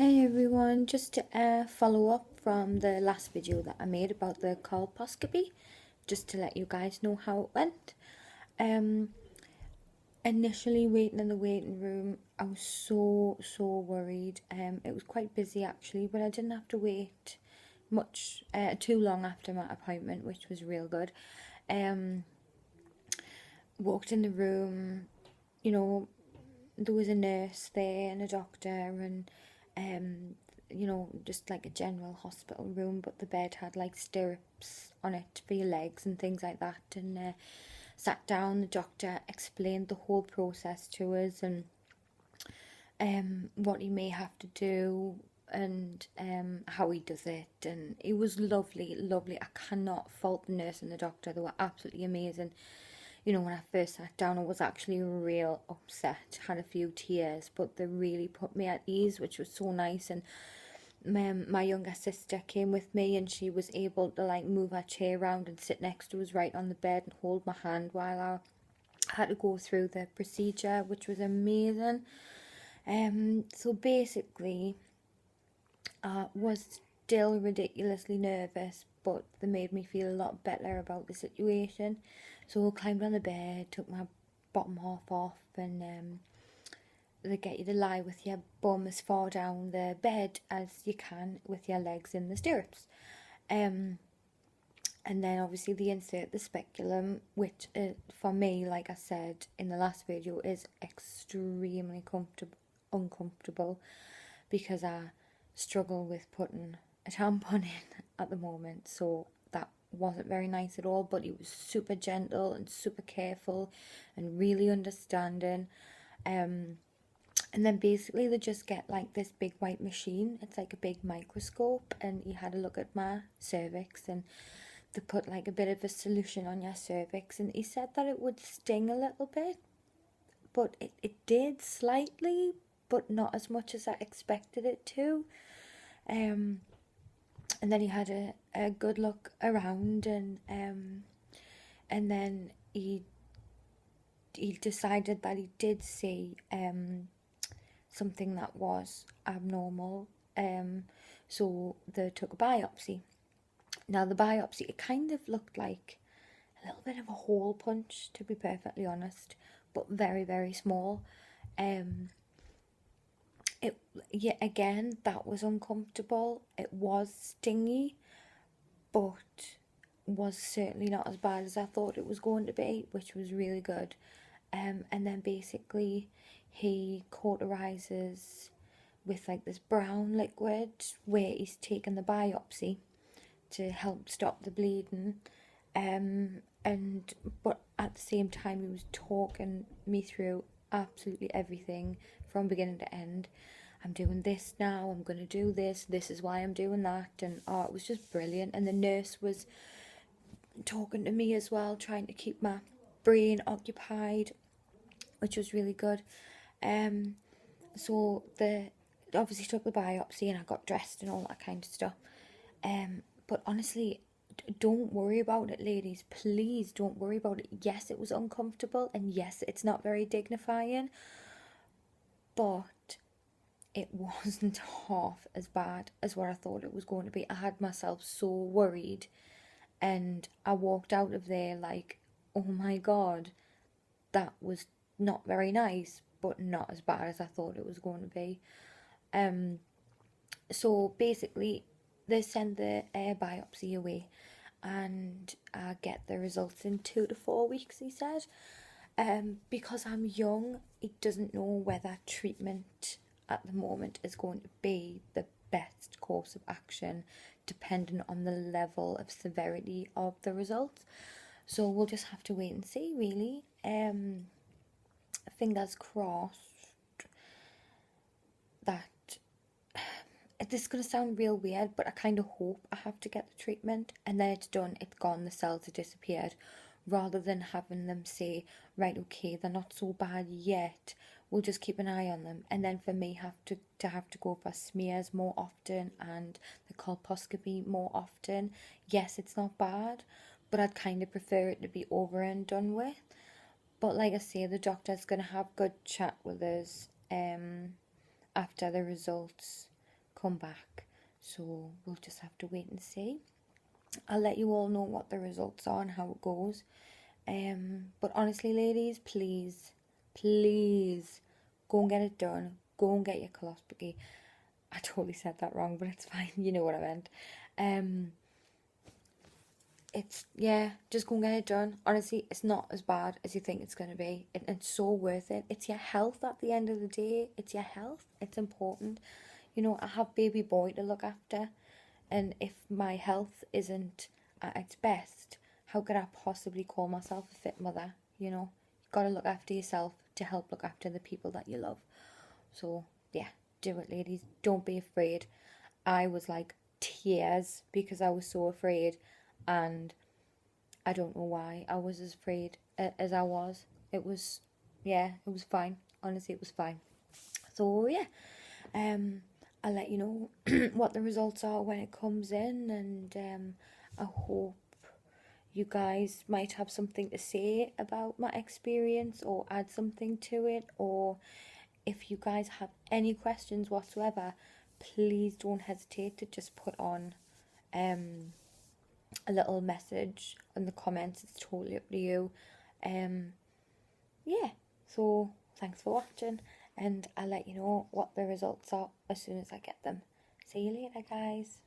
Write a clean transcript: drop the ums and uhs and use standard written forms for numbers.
Hey everyone, just to follow up from the last video that I made about the colposcopy, just to let you guys know how it went. Um, Initially waiting in the waiting room, I was so worried. It was quite busy actually, but I didn't have to wait much too long after my appointment, which was real good. Um, Walked in the room, you know, there was a nurse there and a doctor and just like a general hospital room, but the bed had like stirrups on it for your legs and things like that. And sat down, the doctor explained the whole process to us and what he may have to do and how he does it. And it was lovely. I cannot fault the nurse and the doctor, they were absolutely amazing. When I first sat down, I was actually real upset, had a few tears, but they really put me at ease, which was so nice. And my younger sister came with me, and she was able to like move her chair around and sit next to us right on the bed and hold my hand while I had to go through the procedure, which was amazing. So basically, I was still ridiculously nervous, but they made me feel a lot better about the situation. So I climbed on the bed, took my bottom half off, and they get you to lie with your bum as far down the bed as you can with your legs in the stirrups. And then obviously they insert the speculum, which for me, like I said in the last video, is extremely uncomfortable because I struggle with putting a tampon in at the moment. So that wasn't very nice at all, but he was super gentle and super careful and really understanding. And then basically they just get like this big white machine. It's like a big microscope, and he had a look at my cervix, and they put like a bit of a solution on your cervix, and he said that it would sting a little bit, but it did slightly, but not as much as I expected it to. And then he had a good look around, and then he decided that he did see something that was abnormal. So they took a biopsy. Now the biopsy, it kind of looked like a little bit of a hole punch, to be perfectly honest, but very small. Again, that was uncomfortable. It was stingy, but was certainly not as bad as I thought it was going to be, which was really good. And then basically he cauterizes with like this brown liquid where he's taken the biopsy to help stop the bleeding. But at the same time he was talking me through absolutely everything from beginning to end. I'm doing this now, I'm going to do this is why I'm doing that. And it was just brilliant. And the nurse was talking to me as well, trying to keep my brain occupied, which was really good. So they obviously took the biopsy and I got dressed and all that kind of stuff. But honestly, don't worry about it, ladies. Please don't worry about it. Yes, it was uncomfortable, and yes, it's not very dignifying, but it wasn't half as bad as what I thought it was going to be. I had myself so worried, and I walked out of there like, oh my god, that was not very nice, but not as bad as I thought it was going to be. So basically, they send the biopsy away, and I get the results in 2 to 4 weeks, he said. Because I'm young, he doesn't know whether treatment at the moment is going to be the best course of action, depending on the level of severity of the results. So we'll just have to wait and see, really. Fingers crossed that this is going to sound real weird, but I kind of hope I have to get the treatment and then it's done, it's gone, the cells have disappeared, rather than having them say, right, okay, they're not so bad yet, we'll just keep an eye on them, and then for me have to go for smears more often and the colposcopy more often. Yes, it's not bad, but I'd kind of prefer it to be over and done with. But like I say, the doctor's going to have good chat with us after the results come back. So we'll just have to wait and see. I'll let you all know what the results are and how it goes. But honestly, ladies, please, please go and get it done. Go and get your colposcopy. I totally said that wrong, but it's fine. You know what I meant. Just go and get it done. Honestly, it's not as bad as you think it's going to be. It's so worth it. It's your health at the end of the day. It's your health. It's important. You know, I have baby boy to look after. And if my health isn't at its best, how could I possibly call myself a fit mother? You know, you've got to look after yourself to help look after the people that you love. So, yeah, do it, ladies. Don't be afraid. I was like tears because I was so afraid, and I don't know why I was as afraid as I was. It was fine. Honestly, it was fine. So, yeah, I'll let you know what the results are when it comes in, and I hope you guys might have something to say about my experience or add something to it, or if you guys have any questions whatsoever, please don't hesitate to just put on a little message in the comments. It's totally up to you. Yeah, so thanks for watching, and I'll let you know what the results are as soon as I get them. See you later, guys.